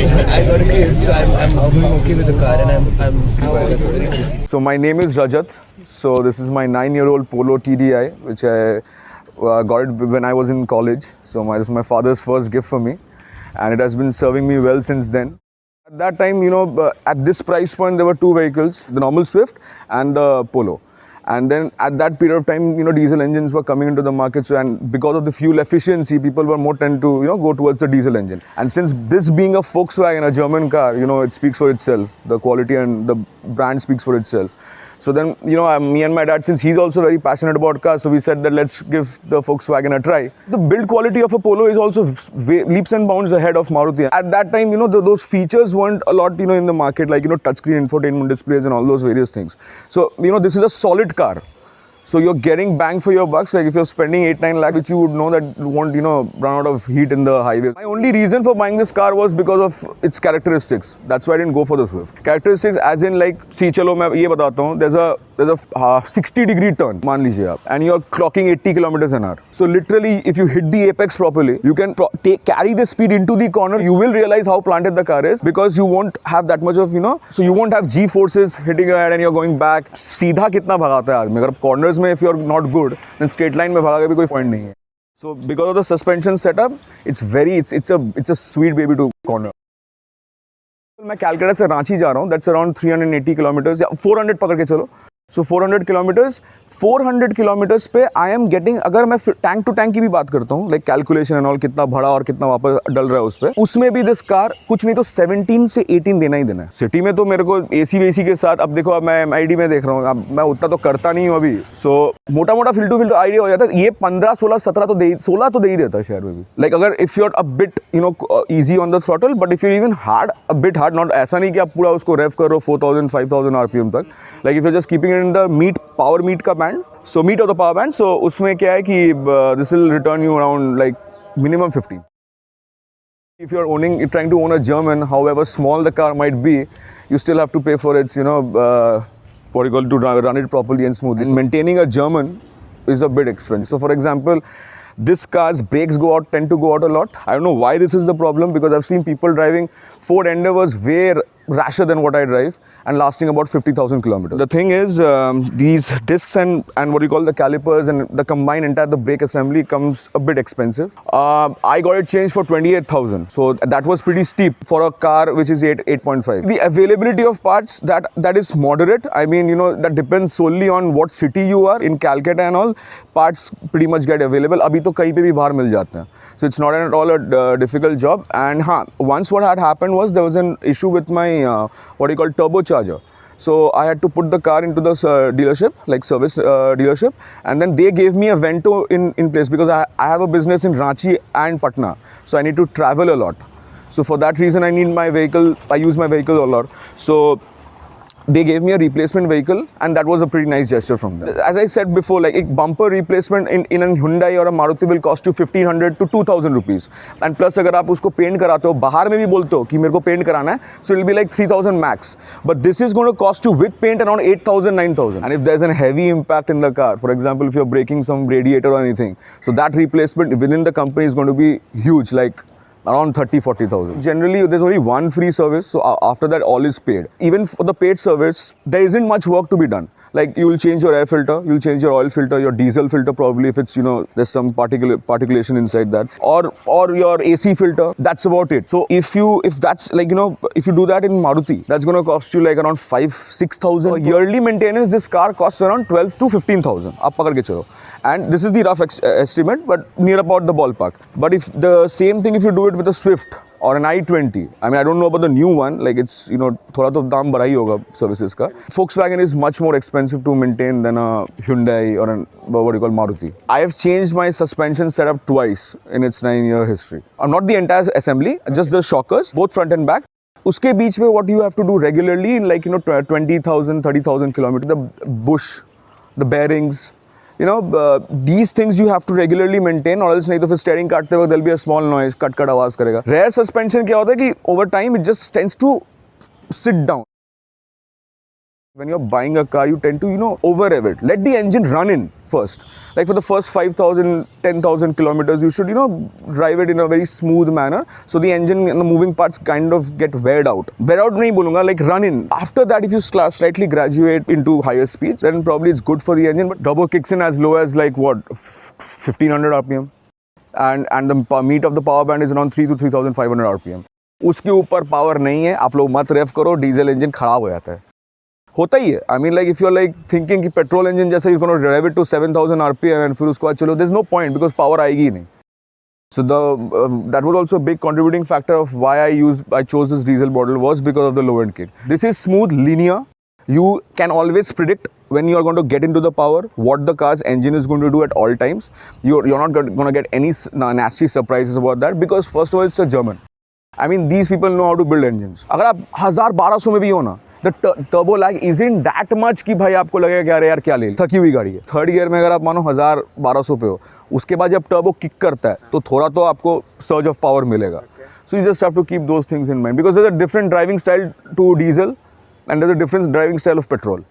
I got a kid, so I'm doing okay with the car, and I'm. So my name is Rajat. So this is my 9-year-old Polo TDi, which I got it when I was in college. So this is my father's first gift for me, and it has been serving me well since then. At that time, at this price point, there were two vehicles: the normal Swift and the Polo. And then at that period of time, diesel engines were coming into the market. So, and because of the fuel efficiency, people were more tend to, go towards the diesel engine. And since this being a Volkswagen, a German car, it speaks for itself. The quality and the brand speaks for itself. So then, me and my dad, since he's also very passionate about cars, so we said that let's give the Volkswagen a try. The build quality of a Polo is also leaps and bounds ahead of Maruti. At that time, those features weren't a lot, in the market, like, touchscreen infotainment displays and all those various things. So, this is a solid car. So you're getting bang for your bucks. Like if you're spending 8-9 lakhs, which you would know that won't, run out of heat in the highway. My only reason for buying this car was because of its characteristics. That's why I didn't go for the Swift. Characteristics as in like, see, chalo, main ye batata hu. There's a 60-degree turn, मान लीजिए आप, and you're clocking 80 kilometers an hour. So literally, if you hit the apex properly, you can carry the speed into the corner. You will realize how planted the car is because you won't have that much of, so you won't have G forces hitting your head and you're going back. सीधा कितना भगाता है आदमी? अगर corners में if you're not good, then straight line में भगा के भी कोई point नहीं है. So because of the suspension setup, it's a sweet baby to corner. मैं कैलकाटा से रांची जा रहा हूँ. That's around 380 kilometers या 400 पकड़ के चलो. So 400 kilometers पे I am getting, अगर मैं टैंक टू टैंक की भी बात करता हूँ, like calculation and all, कितना भरा और कितना वापस डल रहा है उस पे, उसमें भी this car कुछ नहीं तो 17 से 18 देना ही देना है. सिटी में तो मेरे को AC वेसी के साथ, अब देखो अब मैं MID में देख रहा हूँ, अब मैं उतना तो करता नहीं हूँ अभी. So मोटा मोटा फिल टू फिल आइडिया हो जाता है. ये 15, 16, 17 तो 16 तो दे ही देता है शहर में भी. Like अगर if you're a bit easy on the throttle, but if you're even a bit hard, not ऐसा नहीं कि आप पूरा उसको रेव करो 4000, 5000 RPM तक. Like if you're just keeping it in the power meat का band, so meat of the power band, so उसमें क्या है कि this will return you around like minimum 15. If you're trying to own a German, however small the car might be, you still have to pay for its, what you call to run it properly and smoothly. And maintaining a German is a bit expensive. So for example, this car's brakes tend to go out a lot. I don't know why this is the problem, because I've seen people driving Ford Endeavours way rasher than what I drive and lasting about 50,000 kilometers. The thing is, these discs and what you call the calipers and the combined entire the brake assembly comes a bit expensive. I got it changed for 28,000. So that was pretty steep for a car which is 8.5. The availability of parts, that is moderate. I mean, that depends solely on what city you are. In Calcutta and all, parts pretty much get available. Abhi to kahin pe bhi bahar mil jate hain. So it's not at all a difficult job. And once what had happened was there was an issue with my what you call turbocharger. So I had to put the car into the dealership, like service dealership, and then they gave me a Vento in place because I have a business in Ranchi and Patna, so I need to travel a lot. So for that reason I need my vehicle, I use my vehicle a lot. So they gave me a replacement vehicle, and that was a pretty nice gesture from them. As I said before, like a bumper replacement in a Hyundai or a Maruti will cost you 1500 to 2000 rupees. And plus अगर आप उसको paint कराते हो, बाहर में भी बोलते हो कि मेरे को पेंट कराना है, so it will be like 3000 max. But this is going to cost you with paint around 8000, 9000. And if there's a heavy impact in the car, for example, if you're breaking some radiator or anything, so that replacement within the company is going to be huge, like around 30-40,000. Generally, there's only one free service, so after that, all is paid. Even for the paid service, there isn't much work to be done. Like you will change your air filter, you'll change your oil filter, your diesel filter probably if it's, there's some particulation inside that, or your AC filter. That's about it. So if that's like, if you do that in Maruti, that's going to cost you like around 5-6,000. Yearly maintenance, this car costs around 12 to 15,000. Aap pakad ke chalo. And this is the rough estimate, but near about the ballpark. But if the same thing, if you do it with a Swift or an I-20, I mean, I don't know about the new one, like it's, thoda to daam badha hi hoga services ka. Volkswagen is much more expensive to maintain than a Hyundai or what you call Maruti. I have changed my suspension setup twice in its 9-year history. Not the entire assembly, just the shockers, both front and back. Uske beech mein what you have to do regularly, like, 20,000, 30,000 kilometers, the bush, the bearings, these things you have to regularly maintain, or else नहीं तो फिर steering काटते वक्त there'll be a small noise, cut आवाज करेगा. Rear suspension क्या होता है कि over time it just tends to sit down. When you're buying a car, you tend to, over rev it. Let the engine run in first. Like for the first 5,000, 10,000 kilometers, you should, drive it in a very smooth manner. So the engine and the moving parts kind of get weared out. Wear out nahi bolunga, like run in. After that, if you slightly graduate into higher speeds, then probably it's good for the engine. But turbo kicks in as low as like what, 1500 RPM. And the meat of the power band is around 3 to 3500 RPM. उसके ऊपर power नहीं है, आप लोग मत रेव करो, diesel engine खराब हो जाता है. होता ही है. I mean, like if you're like thinking कि petrol engine जैसा you're going to rev it to 7000 RPM and फिर उसके बाद चलो, there's no point because power आएगी ही नहीं. So that was also a big contributing factor of why I chose this diesel model was because of the low end kick. This is smooth, linear. You can always predict when you are going to get into the power, what the car's engine is going to do at all times. You're not going to get any nasty surprises about that because first of all, it's a German. I mean, these people know how to build engines. अगर आप 1000-1200 में भी हो ना, the turbo lag isn't that much कि भाई आपको लगेगा कि अरे यार क्या ले थकी हुई गाड़ी है. थर्ड गियर में अगर आप मानो 1000-1200 पे हो, उसके बाद जब टर्बो किक करता है तो थोड़ा तो आपको सर्ज ऑफ पावर मिलेगा. So you just have to keep those things in mind because there's a different driving style to diesel and there's a different driving style of petrol.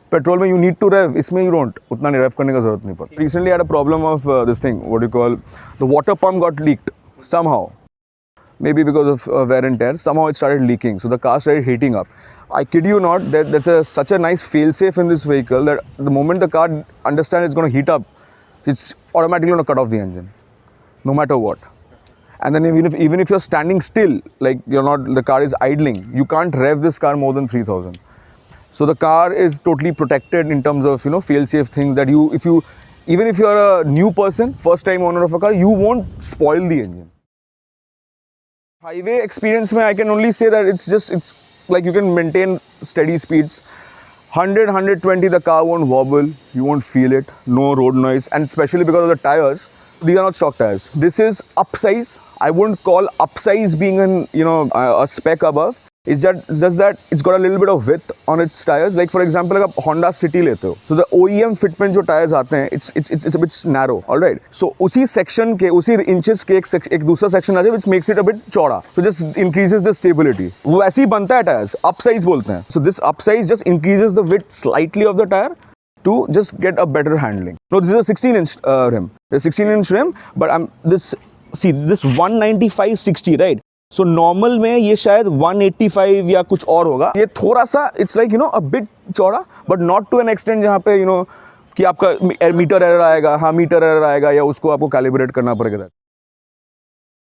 Petrol में you need to rev, इसमें you don't. उतना नहीं rev करने का जरूरत नहीं पड़ता. Recently I had a problem of this thing, what do you call, the water pump got leaked somehow. Maybe because of wear and tear, somehow it started leaking. So the car started heating up. I kid you not, that's such a nice fail-safe in this vehicle that the moment the car understands it's going to heat up, it's automatically going to cut off the engine, no matter what. And then even if you're standing still, like the car is idling, you can't rev this car more than 3000. So the car is totally protected in terms of fail-safe things that even if you're a new person, first-time owner of a car, you won't spoil the engine. Highway experience mein, I can only say that it's like you can maintain steady speeds. 100, 120, the car won't wobble, you won't feel it, no road noise, and especially because of the tires, these are not stock tires. This is upsize. I wouldn't call upsize being a spec above. It's just that it's got a little bit of width on its tires. Like for example, अगर Honda City लेते हो, so the OEM fitment जो tires आते हैं, it's a bit narrow, all right. So उसी section के उसी inches के एक दूसरा section आ जाए, which makes it a bit चौड़ा. So just increases the stability. वो ऐसे ही बनता है tires, upsize बोलते हैं. So this upsize just increases the width slightly of the tire to just get a better handling. No, this is a 16-inch rim. It's a 16-inch rim, but this 195/60, right? So normal में ये शायद 185 या कुछ और होगा. ये थोड़ा सा it's like a bit चौड़ा, but not to an extent जहाँ पे कि आपका मीटर एरर आएगा, हाँ मीटर एरर आएगा या उसको आपको कैलिब्रेट करना पड़ेगा.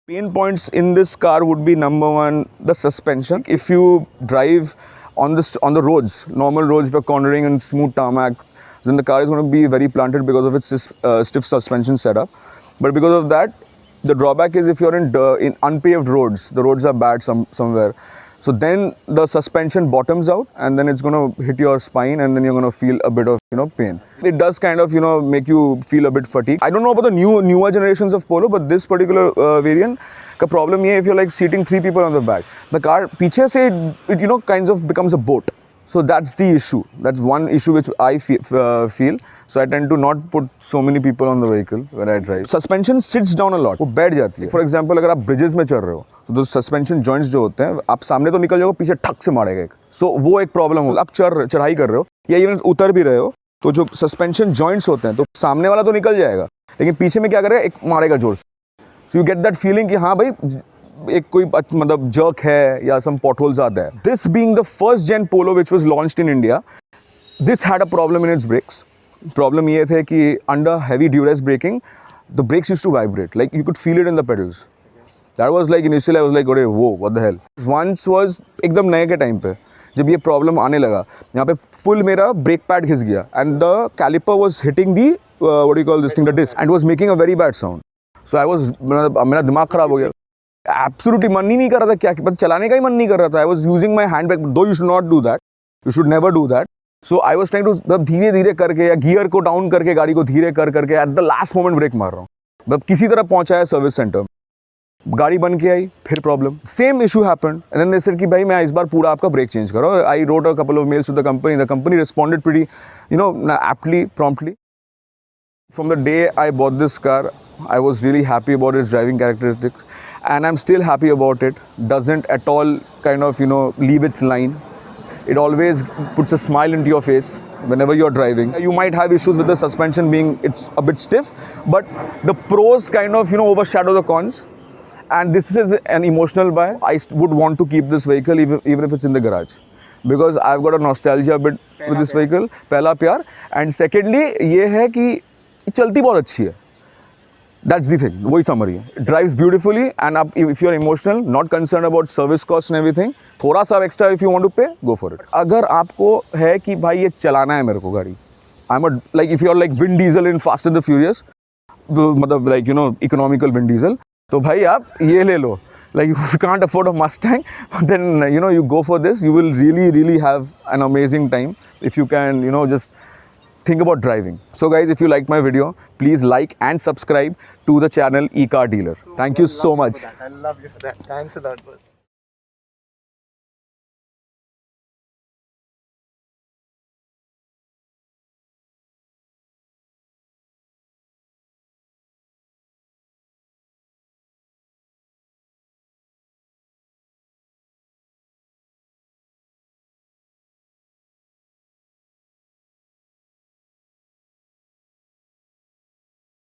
Pain points in this car would be number one, the suspension. If you drive on the roads, normal roads, if you're cornering and smooth tarmac, then the car is going to be very planted because of its stiff suspension setup. But because of that, the drawback is if you're in unpaved roads, the roads are bad somewhere. So then the suspension bottoms out and then it's going to hit your spine and then you're going to feel a bit of pain. It does kind of make you feel a bit fatigued. I don't know about the newer generations of Polo, but this particular variant, the problem here if you're like seating 3 people on the back, the car पीछे से it kind of becomes a boat. So that's the issue. That's one issue which I feel. So I tend to not put so many people on the vehicle when I drive. Suspension sits down a lot. वो बैठ जाती है. For example, अगर आप bridges में चल रहे हो, तो those suspension joints जो होते हैं, आप सामने तो निकल जाओगे, पीछे ठक से मारेगा एक. So वो एक problem होगा. आप चढ़ाई कर रहे हो, या even उतर भी रहे हो, तो जो suspension joints होते हैं, तो सामने वाला तो निकल जाएगा, लेकिन पीछे में क्या करेगा, एक मारेगा जोर से. So you get that feeling कि हाँ भाई एक कोई मतलब jerk है या some potholes are there. This being the first gen Polo which was launched in India, this had a problem in its brakes. Problem ये थे कि under heavy duress braking, the brakes used to vibrate. Like you could feel it in the pedals. That was like initially I was like, whoa, what the hell. Once was एकदम नए के time पे जब ये problem आने लगा, यहाँ पे फुल मेरा ब्रेक पैड घिस गया and the caliper was hitting the what you call this thing the disc and was making a very bad sound. So I was मेरा दिमाग खराब हो गया. एब्सोल्युटली मन ही नहीं कर रहा था, क्या मतलब चलाने का ही मन नहीं कर रहा था. I was using my hand brake, though you should not do that, you should never do that. So I was trying to धीरे धीरे करके या गियर को डाउन करके गाड़ी को धीरे करके at the last moment brake मार रहा हूँ. मतलब किसी तरह पहुंचा है सर्विस सेंटर, गाड़ी बन के आई, फिर problem, same issue happened and then they said कि भाई मैं इस बार पूरा आपका ब्रेक चेंज करो. I wrote a couple of mails to the company responded pretty aptly, promptly. From the day I bought this car, I was really happy about its driving characteristics and I'm still happy about it. Doesn't at all kind of leave its line. It always puts a smile into your face whenever you're driving. You might have issues with the suspension being, it's a bit stiff, but the pros kind of, overshadow the cons. And this is an emotional buy. I would want to keep this vehicle even if it's in the garage, because I've got a nostalgia bit with this vehicle. Pehla Pyar. And secondly, ये है कि चलती बहुत अच्छी है. That's the thing. वही summary है. It drives beautifully, and if you're emotional, not concerned about service costs and everything, थोड़ा सा extra if you want to pay, go for it. अगर आपको है कि भाई ये चलाना है मेरे को गाड़ी, like if you're like Vin Diesel in Fast and the Furious, मतलब like economical Vin Diesel, तो भाई आप ये ले लो. Like if you can't afford a Mustang, then you go for this. You will really have an amazing time if you can just think about driving. So guys, if you like my video, please like and subscribe to the channel Ecardlr. Thank you so much. I love you for that. Thanks a lot, boss.